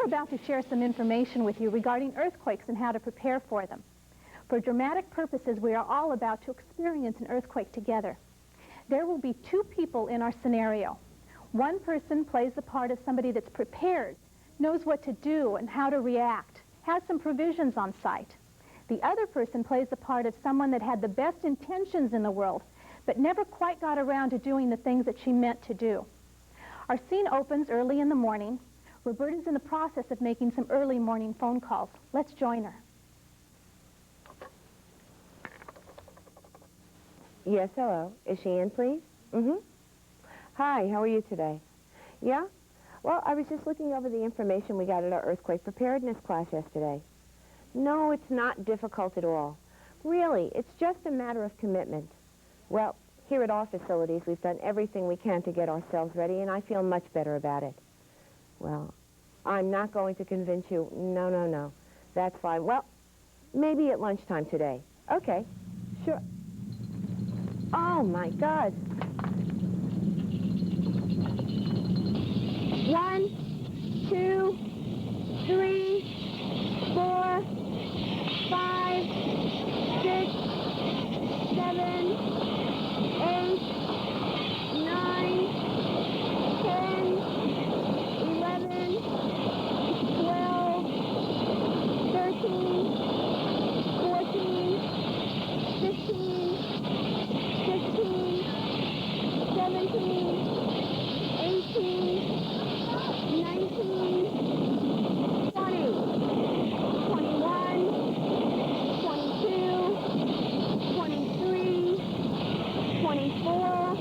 We're about to share some information with you regarding earthquakes and how to prepare for them. For dramatic purposes, we are all about to experience an earthquake together. There will be two people in our scenario. One person plays the part of somebody that's prepared, knows what to do and how to react, has some provisions on site. The other person plays the part of someone that had the best intentions in the world, but never quite got around to doing the things that she meant to do. Our scene opens early in the morning. Roberta's in the process of making some early morning phone calls. Let's join her. Yes, hello. Is she in, please? Hi, how are you today? Yeah? Well, I was just looking over the information we got at our earthquake preparedness class yesterday. No, it's not difficult at all. Really, it's just a matter of commitment. Well, here at our facilities, we've done everything we can to get ourselves ready, and I feel much better about it. Well, I'm not going to convince you. No, no, no. That's fine. Well, maybe at lunchtime today. Okay, sure. Oh, my God. 1, 2, 3, 4, 5, 6, 7, 8, 9, 10, 11, 12, 13, 14, 15, 16, 17, 18, 19, 20, 21, 22, 23, 24,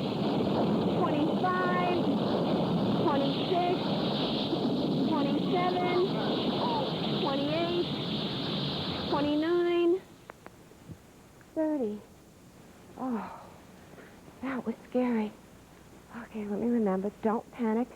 25, 26, 27, 28, 29, 30. Oh, that was scary. Okay, let me remember. Don't panic.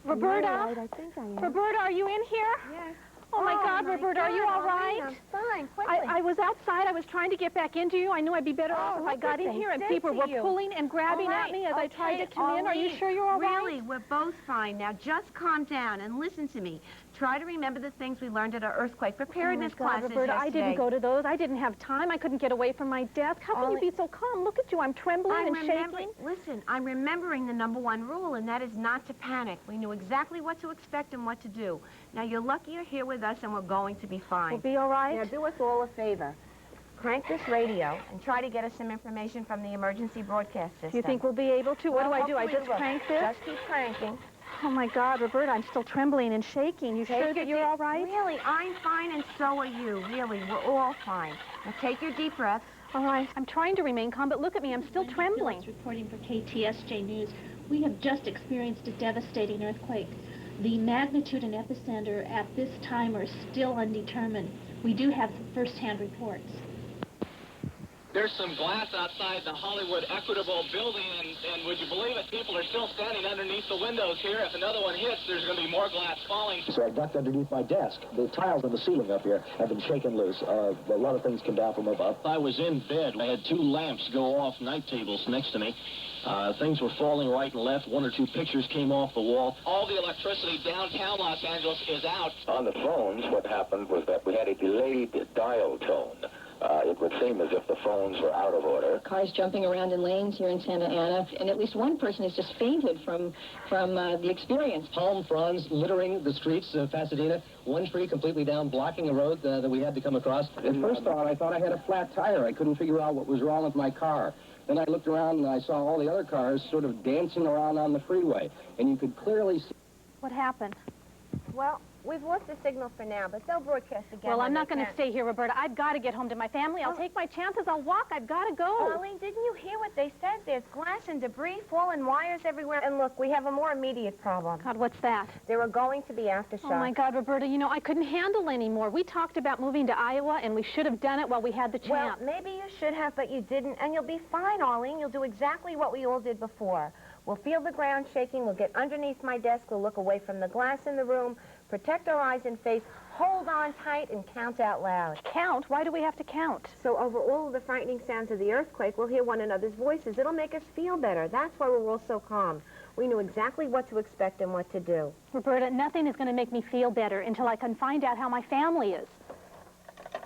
Roberta? Right, I think I am. Roberta, are you in here? Yes. Oh, my God, Roberta, are you all right? I'm fine, quickly. I was outside. I was trying to get back into you. I knew I'd be better off if I got in here, and people were pulling and grabbing at me as I tried to come in. Are you sure you're all right? Really, we're both fine. Now, just calm down and listen to me. Try to remember the things we learned at our earthquake preparedness classes Roberta, yesterday. I didn't go to those. I didn't have time. I couldn't get away from my desk. How can you be so calm? Look at you. I'm trembling and shaking. Listen, I'm remembering the #1 rule, and that is not to panic. We knew exactly what to expect and what to do. Now, you're lucky you're here with us, and we're going to be fine. We'll be all right? Now, do us all a favor. Crank this radio and try to get us some information from the emergency broadcast system. You think we'll be able to? What do I do? I just crank this? Just keep cranking. Oh, my God, Roberta, I'm still trembling and shaking. You sure that you're all right? Really, I'm fine, and so are you. Really, we're all fine. Now, take your deep breaths. All right. I'm trying to remain calm, but look at me. I'm still trembling. Reporting for KTSJ News. We have just experienced a devastating earthquake. The magnitude and epicenter at this time are still undetermined. We do have first-hand reports. There's some glass outside the Hollywood Equitable building, and would you believe it, people are still standing underneath the windows here. If another one hits, there's going to be more glass falling. So I ducked underneath my desk. The tiles on the ceiling up here have been shaken loose. A lot of things came down from above. I was in bed. I had 2 lamps go off, night tables next to me. Things were falling right and left. 1 or 2 pictures came off the wall. All the electricity downtown Los Angeles is out. On the phones, what happened was that we had a delayed dial tone. It would seem as if the phones were out of order. Cars jumping around in lanes here in Santa Ana, and at least one person has just fainted from the experience. Palm fronds littering the streets of Pasadena. 1 tree completely down, blocking a road that we had to come across. At first thought, I thought I had a flat tire. I couldn't figure out what was wrong with my car. Then I looked around and I saw all the other cars sort of dancing around on the freeway, and you could clearly see... What happened? Well, we've lost the signal for now, but they'll broadcast again. Well, I'm not going to stay here, Roberta. I've got to get home to my family. I'll take my chances. I'll walk. I've got to go. Darling, didn't you hear what they said? There's glass and debris, fallen wires everywhere. And look, we have a more immediate problem. God, what's that? There are going to be aftershocks. Oh, my God, Roberta, you know, I couldn't handle anymore. We talked about moving to Iowa, and we should have done it while we had the chance. Well, maybe you should have, but you didn't. And you'll be fine, Arlene. You'll do exactly what we all did before. We'll feel the ground shaking. We'll get underneath my desk. We'll look away from the glass in the room, protect our eyes and face. hold on tight and count out loud. Count? Why do we have to count? So over all of the frightening sounds of the earthquake, we'll hear one another's voices. It'll make us feel better. That's why we're all so calm. We knew exactly what to expect and what to do. Roberta, nothing is going to make me feel better until I can find out how my family is.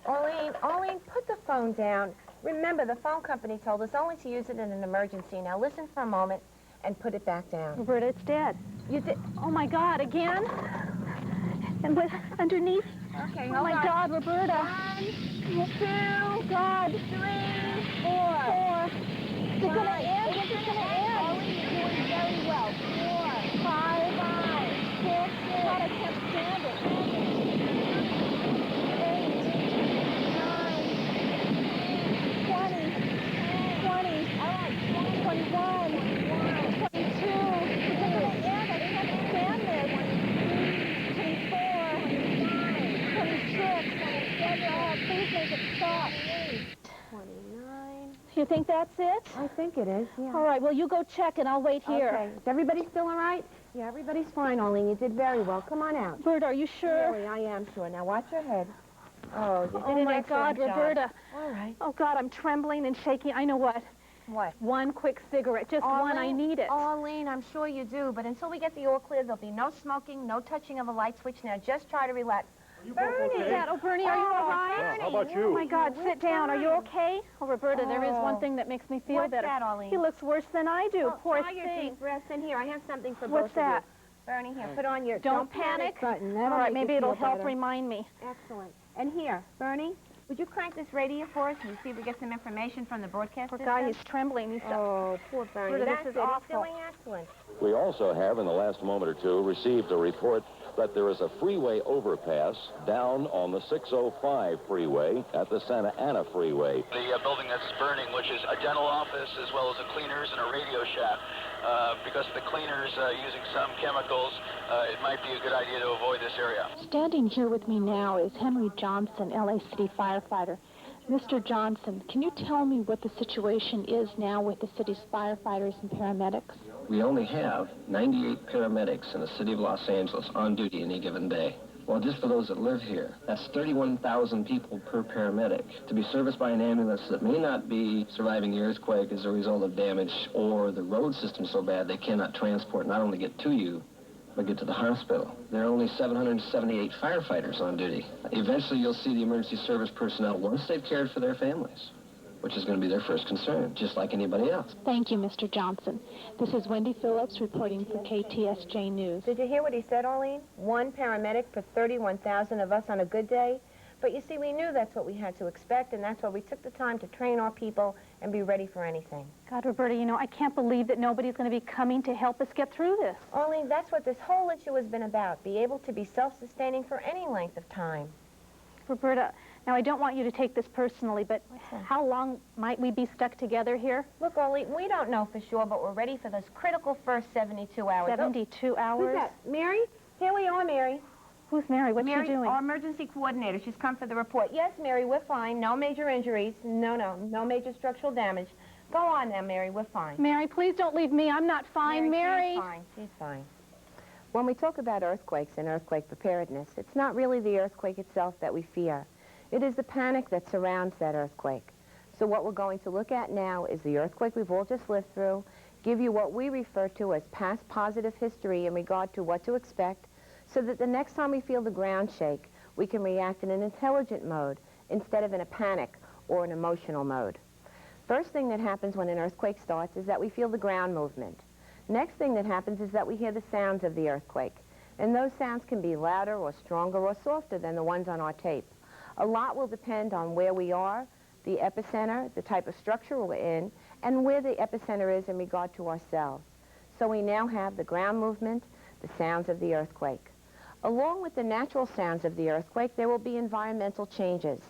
Arlene, put the phone down. Remember, the phone company told us only to use it in an emergency. Now listen for a moment and put it back down. Roberta, it's dead. You did? Oh, my God, again? And with underneath? Okay, oh, my God, Roberta. 1, 2, God. 3, 4. Is it going to end? When's it going to end? Arlene, you're doing very well. 4, 5, 6, 6. God, I can't stand it. 29. You think that's it? I think it is, yeah. All right, well, you go check and I'll wait here. Okay. Is everybody still all right? Yeah, everybody's fine, Arlene. You did very well. Come on out. Bert, are you sure? Really, I am sure. Now, watch your head. Oh, you did Oh, an my excellent God, job. Roberta. All right. Oh, God, I'm trembling and shaking. I know what. What? One quick cigarette. Just one. I need it. Arlene, I'm sure you do, but until we get the all clear, there'll be no smoking, no touching of a light switch. Now, just try to relax. Bernie! Oh, Bernie, are you all right? Yeah, how about you? Oh, my God, sit down. Are you okay? Oh, Roberta, there is one thing that makes me feel What's better. that, Arlene? He looks worse than I do. Poor Try your thing. deep breaths in here. I have something for What's both of you. that? Bernie, here, put on your Don't panic. button. All That'll right, make maybe you it'll feel help better. remind me. Excellent. And here, Bernie, would you crank this radio for us and see if we get some information from the broadcast Poor system? guy, he's trembling. He's Oh, poor Bernie. Roberta, That's this is it. awful. He's doing excellent. We also have, in the last moment or two, received a report that there is a freeway overpass down on the 605 freeway at the Santa Ana freeway. The building that's burning, which is a dental office as well as a cleaners and a radio shack. Because the cleaners using some chemicals, it might be a good idea to avoid this area. Standing here with me now is Henry Johnson, LA City firefighter. Mr. Johnson, can you tell me what the situation is now with the city's firefighters and paramedics? We only have 98 paramedics in the city of Los Angeles on duty any given day. Well, just for those that live here, that's 31,000 people per paramedic to be serviced by an ambulance that may not be surviving the earthquake as a result of damage or the road system so bad they cannot transport, not only get to you, but get to the hospital. There are only 778 firefighters on duty. Eventually, you'll see the emergency service personnel once they've cared for their families, which is going to be their first concern, just like anybody else. Thank you, Mr. Johnson. This is Wendy Phillips reporting for KTSJ News. Did you hear what he said, Arlene? One paramedic for 31,000 of us on a good day. But you see, we knew that's what we had to expect, and that's why we took the time to train our people and be ready for anything. God, Roberta, you know, I can't believe that nobody's going to be coming to help us get through this. Arlene, that's what this whole issue has been about, be able to be self-sustaining for any length of time. Roberta, now I don't want you to take this personally, but how long might we be stuck together here? Look, Arlene, we don't know for sure, but we're ready for those critical first 72 hours. 72 hours? Who's that? Mary? Here we are, Mary. Who's Mary? What's Mary, she doing? our emergency coordinator. She's come for the report. Yes, Mary, we're fine. No major injuries. No major structural damage. Go on now, Mary. We're fine. Mary, please don't leave me. I'm not fine, Mary. She's fine. She's fine. When we talk about earthquakes and earthquake preparedness, it's not really the earthquake itself that we fear. It is the panic that surrounds that earthquake. So what we're going to look at now is the earthquake we've all just lived through, give you what we refer to as past positive history in regard to what to expect, so that the next time we feel the ground shake, we can react in an intelligent mode instead of in a panic or an emotional mode. First thing that happens when an earthquake starts is that we feel the ground movement. Next thing that happens is that we hear the sounds of the earthquake. And those sounds can be louder or stronger or softer than the ones on our tape. A lot will depend on where we are, the epicenter, the type of structure we're in, and where the epicenter is in regard to ourselves. So we now have the ground movement, the sounds of the earthquake. Along with the natural sounds of the earthquake, there will be environmental changes.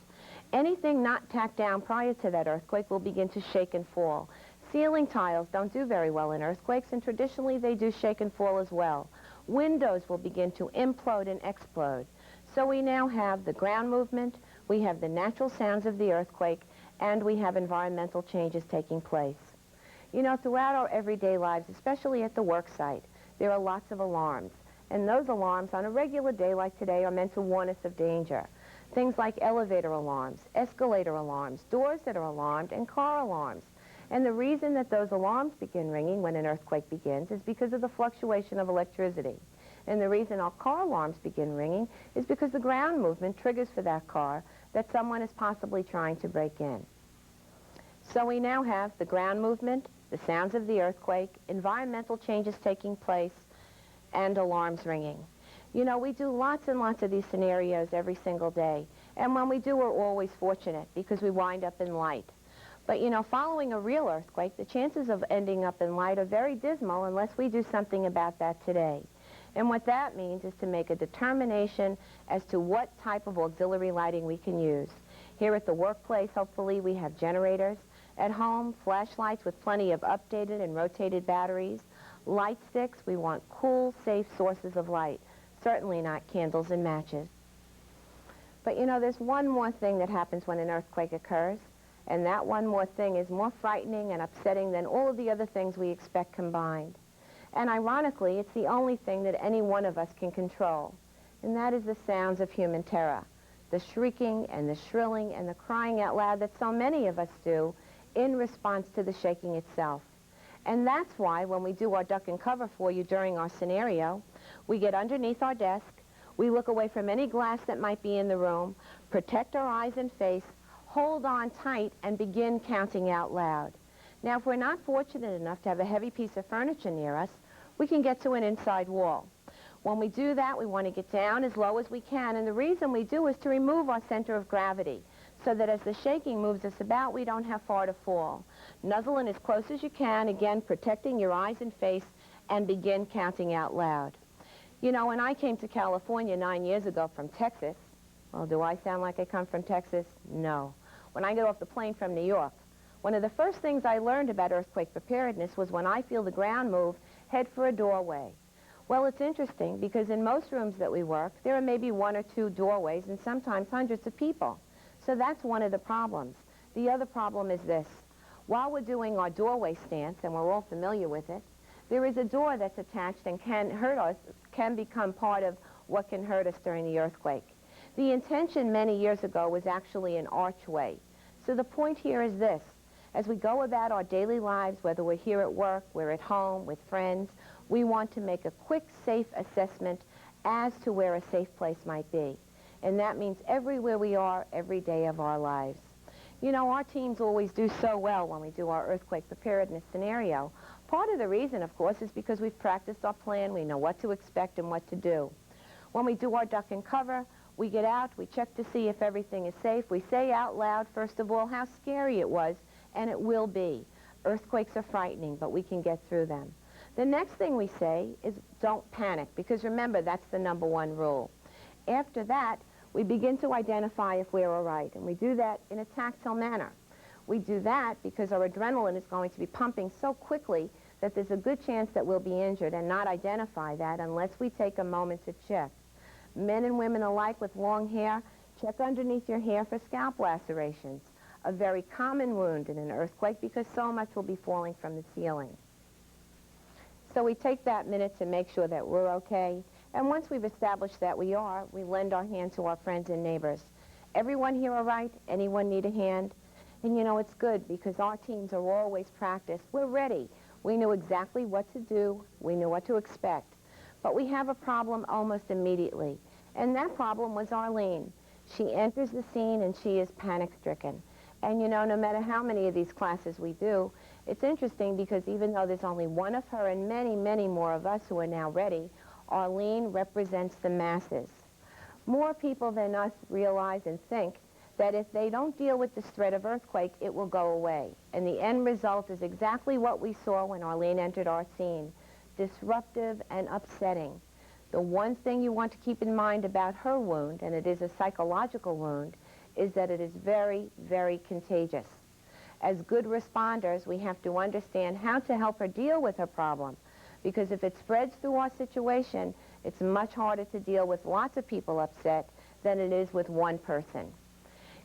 Anything not tacked down prior to that earthquake will begin to shake and fall. Ceiling tiles don't do very well in earthquakes, and traditionally they do shake and fall as well. Windows will begin to implode and explode. So we now have the ground movement, we have the natural sounds of the earthquake, and we have environmental changes taking place. You know, throughout our everyday lives, especially at the work site, there are lots of alarms. And those alarms on a regular day like today are meant to warn us of danger. Things like elevator alarms, escalator alarms, doors that are alarmed, and car alarms. And the reason that those alarms begin ringing when an earthquake begins is because of the fluctuation of electricity. And the reason our car alarms begin ringing is because the ground movement triggers for that car that someone is possibly trying to break in. So we now have the ground movement, the sounds of the earthquake, environmental changes taking place, and alarms ringing. You know, we do lots and lots of these scenarios every single day. And when we do, we're always fortunate because we wind up in light. But, you know, following a real earthquake, the chances of ending up in light are very dismal unless we do something about that today. And what that means is to make a determination as to what type of auxiliary lighting we can use. Here at the workplace, hopefully, we have generators. At home, flashlights with plenty of updated and rotated batteries. Light sticks, we want cool, safe sources of light. Certainly not candles and matches. But you know, there's one more thing that happens when an earthquake occurs, and that one more thing is more frightening and upsetting than all of the other things we expect combined. And ironically, it's the only thing that any one of us can control, and that is the sounds of human terror. The shrieking and the shrilling and the crying out loud that so many of us do in response to the shaking itself. And that's why when we do our duck and cover for you during our scenario, we get underneath our desk, we look away from any glass that might be in the room, protect our eyes and face, hold on tight, and begin counting out loud. Now, if we're not fortunate enough to have a heavy piece of furniture near us, we can get to an inside wall. When we do that, we want to get down as low as we can, and the reason we do is to remove our center of gravity, so that as the shaking moves us about, we don't have far to fall. Nuzzle in as close as you can, again, protecting your eyes and face, and begin counting out loud. You know, when I came to California 9 years ago from Texas, well, do I sound like I come from Texas? No. When I got off the plane from New York, one of the first things I learned about earthquake preparedness was when I feel the ground move, head for a doorway. Well, it's interesting because in most rooms that we work, there are maybe 1 or 2 doorways and sometimes hundreds of people. So that's one of the problems. The other problem is this. While we're doing our doorway stance, and we're all familiar with it, there is a door that's attached and can hurt us, can become part of what can hurt us during the earthquake. The intention many years ago was actually an archway. So the point here is this. As we go about our daily lives, whether we're here at work, we're at home, with friends, we want to make a quick, safe assessment as to where a safe place might be. And that means everywhere we are, every day of our lives. You know, our teams always do so well when we do our earthquake preparedness scenario. Part of the reason, of course, is because we've practiced our plan. We know what to expect and what to do. When we do our duck and cover, we get out, we check to see if everything is safe. We say out loud, first of all, how scary it was, and it will be. Earthquakes are frightening, but we can get through them. The next thing we say is don't panic, because remember, that's the #1 rule. After that, we begin to identify if we're all right, and we do that in a tactile manner. We do that because our adrenaline is going to be pumping so quickly that there's a good chance that we'll be injured and not identify that unless we take a moment to check. Men and women alike with long hair, check underneath your hair for scalp lacerations, a very common wound in an earthquake because so much will be falling from the ceiling. So we take that minute to make sure that we're okay. And once we've established that we are, we lend our hand to our friends and neighbors. Everyone here all right? Anyone need a hand? And you know, it's good because our teams are always practiced. We're ready. We knew exactly what to do. We knew what to expect. But we have a problem almost immediately. And that problem was Arlene. She enters the scene and she is panic-stricken. And you know, no matter how many of these classes we do, it's interesting because even though there's only one of her and many, many more of us who are now ready, Arlene represents the masses. More people than us realize and think that if they don't deal with this threat of earthquake, it will go away. And the end result is exactly what we saw when Arlene entered our scene, disruptive and upsetting. The one thing you want to keep in mind about her wound, and it is a psychological wound, is that it is very, very contagious. As good responders, we have to understand how to help her deal with her problem, because if it spreads through our situation, it's much harder to deal with lots of people upset than it is with one person.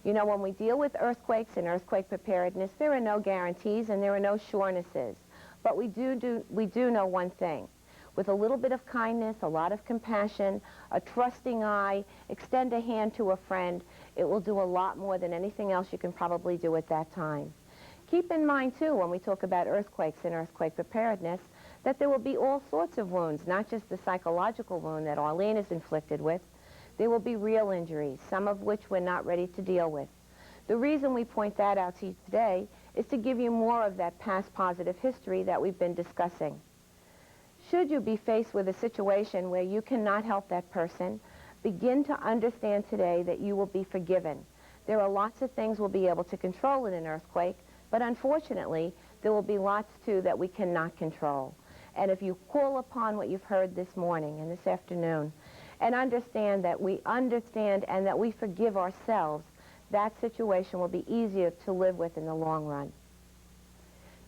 You know, when we deal with earthquakes and earthquake preparedness, there are no guarantees and there are no surenesses. But we do know one thing. With a little bit of kindness, a lot of compassion, a trusting eye, extend a hand to a friend, it will do a lot more than anything else you can probably do at that time. Keep in mind, too, when we talk about earthquakes and earthquake preparedness, that there will be all sorts of wounds, not just the psychological wound that Arlene is inflicted with. There will be real injuries, some of which we're not ready to deal with. The reason we point that out to you today is to give you more of that past positive history that we've been discussing. Should you be faced with a situation where you cannot help that person, begin to understand today that you will be forgiven. There are lots of things we'll be able to control in an earthquake, but unfortunately, there will be lots, too, that we cannot control. And if you call upon what you've heard this morning and this afternoon, and understand that we understand and that we forgive ourselves, that situation will be easier to live with in the long run.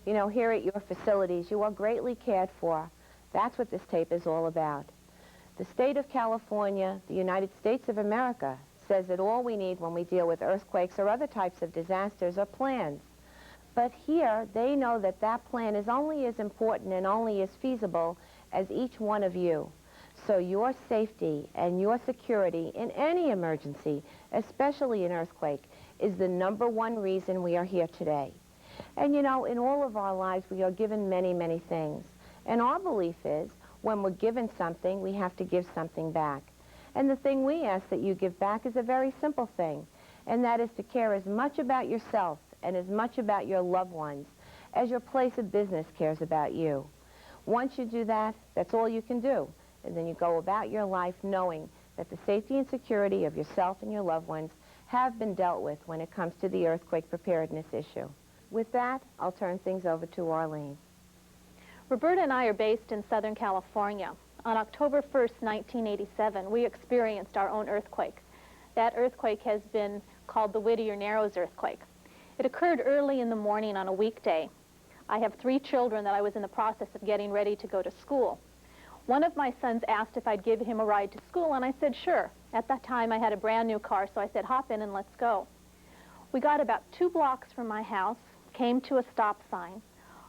You know, here at your facilities, you are greatly cared for. That's what this tape is all about. The state of California, the United States of America, says that all we need when we deal with earthquakes or other types of disasters are plans. But here, they know that that plan is only as important and only as feasible as each one of you. So your safety and your security in any emergency, especially an earthquake, is the #1 reason we are here today. And you know, in all of our lives, we are given many, many things. And our belief is, when we're given something, we have to give something back. And the thing we ask that you give back is a very simple thing, and that is to care as much about yourself and as much about your loved ones as your place of business cares about you. Once you do that, that's all you can do. And then you go about your life knowing that the safety and security of yourself and your loved ones have been dealt with when it comes to the earthquake preparedness issue. With that, I'll turn things over to Arlene. Roberta and I are based in Southern California. On October 1st, 1987, we experienced our own earthquake. That earthquake has been called the Whittier Narrows earthquake. It occurred early in the morning on a weekday. I have 3 children that I was in the process of getting ready to go to school. One of my sons asked if I'd give him a ride to school, and I said sure. At that time, I had a brand new car, so I said hop in and let's go. We got about 2 blocks from my house, came to a stop sign.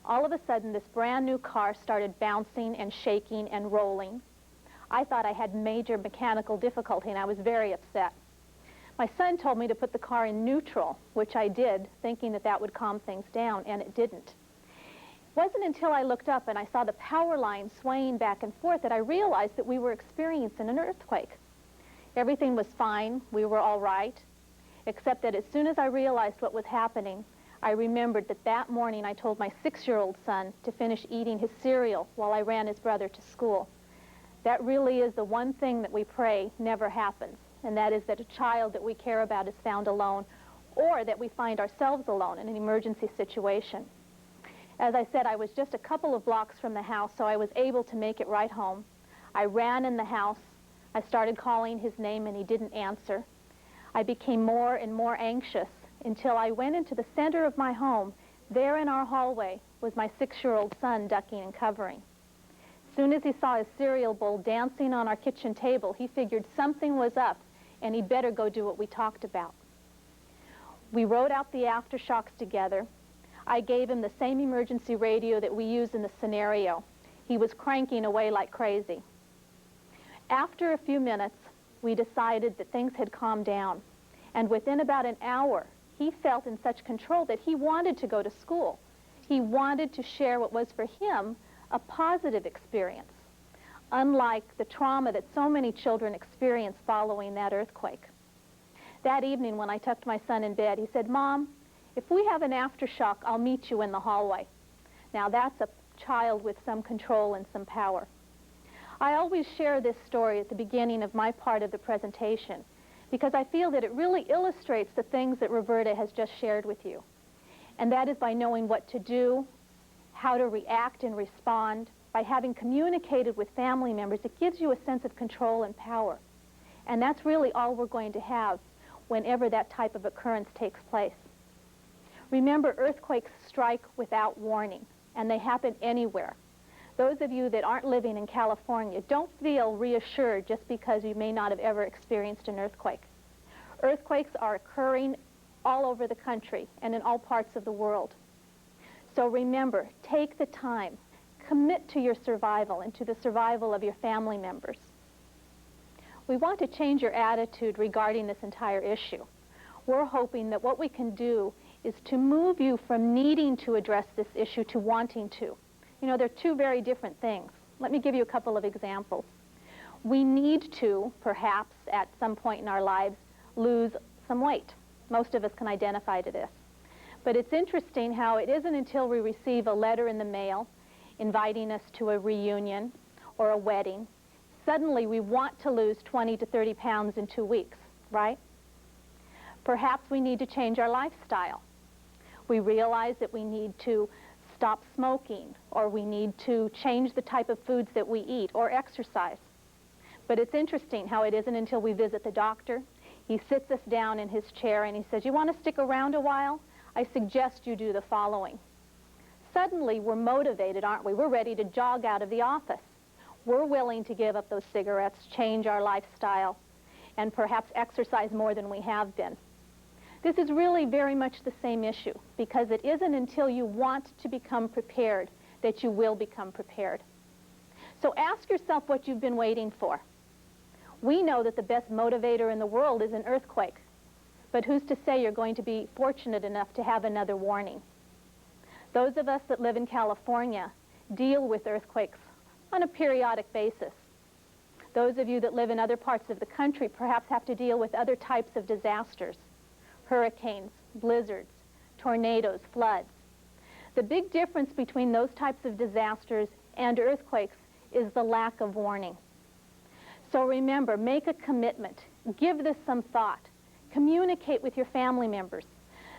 All of a sudden, this brand new car started bouncing and shaking and rolling. I thought I had major mechanical difficulty, and I was very upset. My son told me to put the car in neutral, which I did, thinking that that would calm things down, and it didn't. It wasn't until I looked up and I saw the power line swaying back and forth that I realized that we were experiencing an earthquake. Everything was fine. We were all right, except that as soon as I realized what was happening, I remembered that that morning I told my 6-year-old son to finish eating his cereal while I ran his brother to school. That really is the one thing that we pray never happens, and that is that a child that we care about is found alone, or that we find ourselves alone in an emergency situation. As I said, I was just a couple of blocks from the house, so I was able to make it right home. I ran in the house. I started calling his name, and he didn't answer. I became more and more anxious until I went into the center of my home. There in our hallway was my 6-year-old son ducking and covering. As soon as he saw his cereal bowl dancing on our kitchen table, he figured something was up, and he'd better go do what we talked about. We wrote out the aftershocks together. I gave him the same emergency radio that we used in the scenario. He was cranking away like crazy. After a few minutes, we decided that things had calmed down. And within about an hour, he felt in such control that he wanted to go to school. He wanted to share what was for him a positive experience, unlike the trauma that so many children experience following that earthquake. That evening when I tucked my son in bed, he said, "Mom, if we have an aftershock, I'll meet you in the hallway." Now that's a child with some control and some power. I always share this story at the beginning of my part of the presentation because I feel that it really illustrates the things that Roberta has just shared with you. And that is by knowing what to do, how to react and respond. By having communicated with family members, it gives you a sense of control and power. And that's really all we're going to have whenever that type of occurrence takes place. Remember, earthquakes strike without warning, and they happen anywhere. Those of you that aren't living in California, don't feel reassured just because you may not have ever experienced an earthquake. Earthquakes are occurring all over the country and in all parts of the world. So remember, take the time, commit to your survival and to the survival of your family members. We want to change your attitude regarding this entire issue. We're hoping that what we can do is to move you from needing to address this issue to wanting to. You know, they're two very different things. Let me give you a couple of examples. We need to, perhaps, at some point in our lives, lose some weight. Most of us can identify to this. But it's interesting how it isn't until we receive a letter in the mail inviting us to a reunion or a wedding, suddenly we want to lose 20 to 30 pounds in 2 weeks, right? Perhaps we need to change our lifestyle. We realize that we need to stop smoking, or we need to change the type of foods that we eat, or exercise. But it's interesting how it isn't until we visit the doctor, he sits us down in his chair and he says, "You want to stick around a while? I suggest you do the following." Suddenly we're motivated, aren't we? We're ready to jog out of the office. We're willing to give up those cigarettes, change our lifestyle, and perhaps exercise more than we have been. This is really very much the same issue, because it isn't until you want to become prepared that you will become prepared. So ask yourself what you've been waiting for. We know that the best motivator in the world is an earthquake, but who's to say you're going to be fortunate enough to have another warning? Those of us that live in California deal with earthquakes on a periodic basis. Those of you that live in other parts of the country perhaps have to deal with other types of disasters. Hurricanes, blizzards, tornadoes, floods. The big difference between those types of disasters and earthquakes is the lack of warning. So remember, make a commitment. Give this some thought. Communicate with your family members.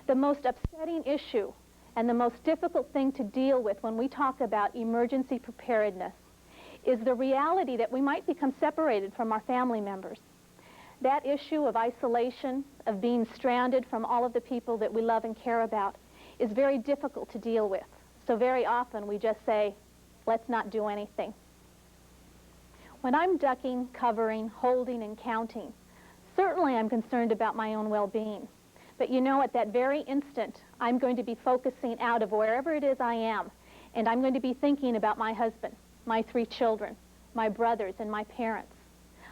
The most upsetting issue and the most difficult thing to deal with when we talk about emergency preparedness is the reality that we might become separated from our family members. That issue of isolation, of being stranded from all of the people that we love and care about, is very difficult to deal with. So very often we just say, let's not do anything. When I'm ducking, covering, holding, and counting, certainly I'm concerned about my own well-being. But you know, at that very instant, I'm going to be focusing out of wherever it is I am, and I'm going to be thinking about my husband, my 3 children, my brothers, and my parents.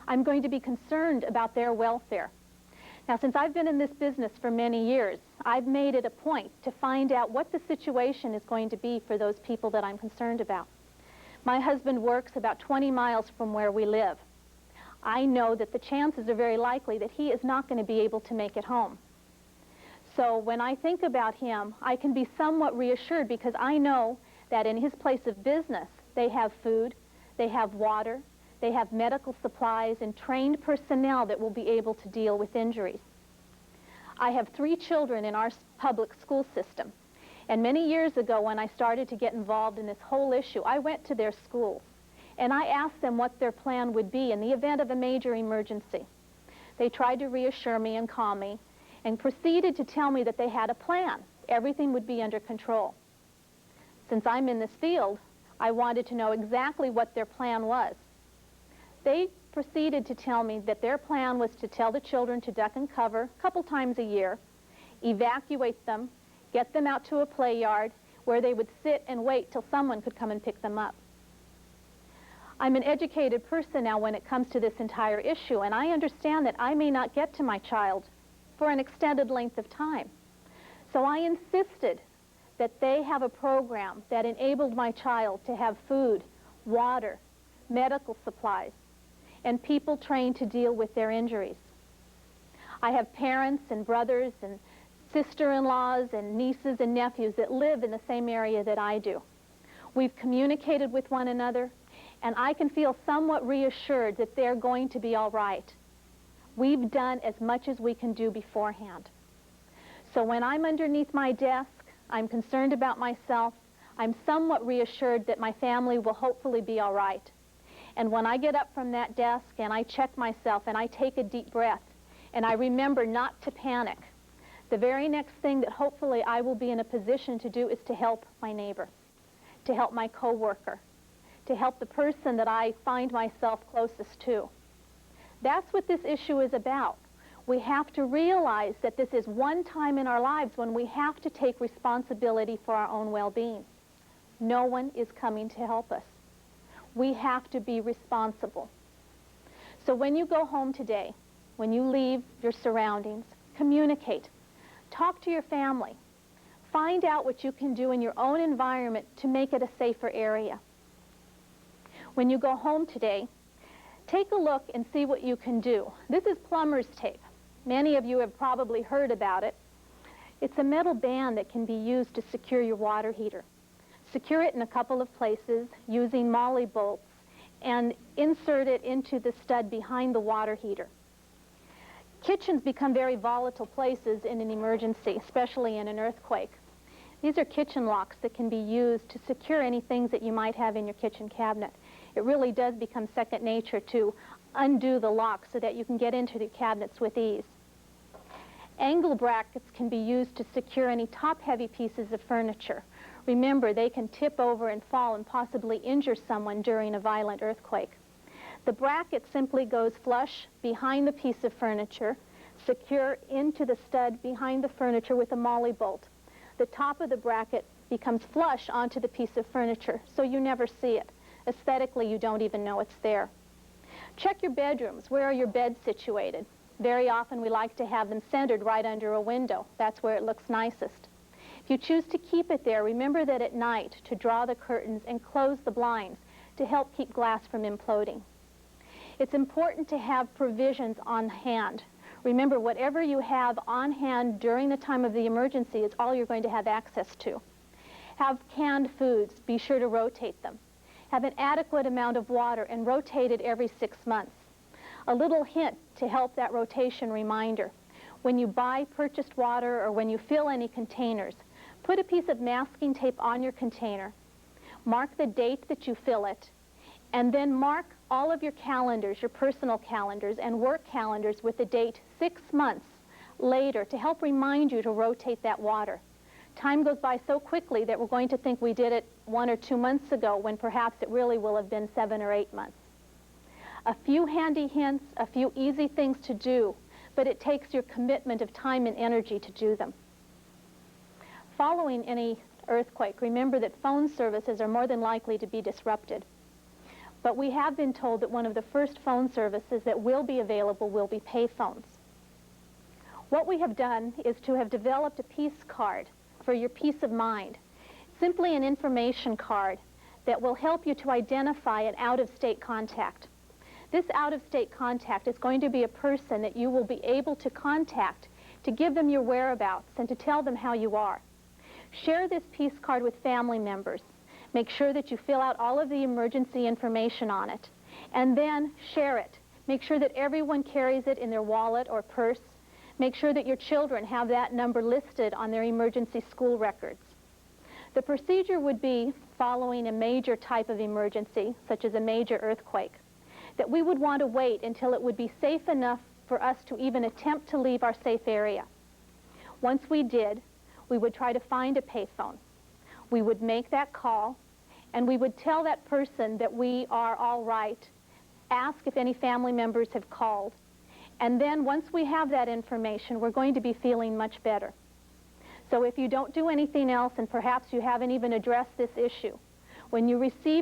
I'm going to be concerned about their welfare. Now, since I've been in this business for many years, I've made it a point to find out what the situation is going to be for those people that I'm concerned about. My husband works about 20 miles from where we live. I know that the chances are very likely that he is not going to be able to make it home. So when I think about him, I can be somewhat reassured because I know that in his place of business, they have food, they have water, they have medical supplies and trained personnel that will be able to deal with injuries. I have 3 children in our public school system. And many years ago, when I started to get involved in this whole issue, I went to their schools and I asked them what their plan would be in the event of a major emergency. They tried to reassure me and calm me and proceeded to tell me that they had a plan. Everything would be under control. Since I'm in this field, I wanted to know exactly what their plan was. They proceeded to tell me that their plan was to tell the children to duck and cover a couple times a year, evacuate them, get them out to a play yard where they would sit and wait till someone could come and pick them up. I'm an educated person now when it comes to this entire issue, and I understand that I may not get to my child for an extended length of time. So I insisted that they have a program that enabled my child to have food, water, medical supplies, and people trained to deal with their injuries. I have parents and brothers and sister-in-laws and nieces and nephews that live in the same area that I do. We've communicated with one another, and I can feel somewhat reassured that they're going to be all right. We've done as much as we can do beforehand. So when I'm underneath my desk, I'm concerned about myself. I'm somewhat reassured that my family will hopefully be all right. And when I get up from that desk and I check myself and I take a deep breath and I remember not to panic, the very next thing that hopefully I will be in a position to do is to help my neighbor, to help my coworker, to help the person that I find myself closest to. That's what this issue is about. We have to realize that this is one time in our lives when we have to take responsibility for our own well-being. No one is coming to help us. We have to be responsible. So when you go home today, when you leave your surroundings, communicate. Talk to your family. Find out what you can do in your own environment to make it a safer area. When you go home today, take a look and see what you can do. This is Plumbers Tape. Many of you have probably heard about it. It's a metal band that can be used to secure your water heater. Secure it in a couple of places using molly bolts and insert it into the stud behind the water heater. Kitchens become very volatile places in an emergency, especially in an earthquake. These are kitchen locks that can be used to secure any things that you might have in your kitchen cabinet. It really does become second nature to undo the lock so that you can get into the cabinets with ease. Angle brackets can be used to secure any top-heavy pieces of furniture. Remember, they can tip over and fall and possibly injure someone during a violent earthquake. The bracket simply goes flush behind the piece of furniture, secure into the stud behind the furniture with a molly bolt. The top of the bracket becomes flush onto the piece of furniture, so you never see it. Aesthetically, you don't even know it's there. Check your bedrooms. Where are your beds situated? Very often we like to have them centered right under a window. That's where it looks nicest. If you choose to keep it there, remember that at night to draw the curtains and close the blinds to help keep glass from imploding. It's important to have provisions on hand. Remember, whatever you have on hand during the time of the emergency is all you're going to have access to. Have canned foods. Be sure to rotate them. Have an adequate amount of water and rotate it every 6 months. A little hint to help that rotation reminder. When you buy purchased water or when you fill any containers, put a piece of masking tape on your container. Mark the date that you fill it, and then mark all of your calendars, your personal calendars and work calendars with the date 6 months later to help remind you to rotate that water. Time goes by so quickly that we're going to think we did it 1 or 2 months ago when perhaps it really will have been 7 or 8 months. A few handy hints, a few easy things to do, but it takes your commitment of time and energy to do them. Following any earthquake, remember that phone services are more than likely to be disrupted. But we have been told that one of the first phone services that will be available will be payphones. What we have done is to have developed a peace card for your peace of mind. Simply an information card that will help you to identify an out-of-state contact. This out-of-state contact is going to be a person that you will be able to contact to give them your whereabouts and to tell them how you are. Share this peace card with family members. Make sure that you fill out all of the emergency information on it, and then share it. Make sure that everyone carries it in their wallet or purse. Make sure that your children have that number listed on their emergency school records. The procedure would be, following a major type of emergency, such as a major earthquake, that we would want to wait until it would be safe enough for us to even attempt to leave our safe area. Once we did, we would try to find a payphone. We would make that call, and we would tell that person that we are all right, ask if any family members have called, and then once we have that information, we're going to be feeling much better. So if you don't do anything else, and perhaps you haven't even addressed this issue, when you receive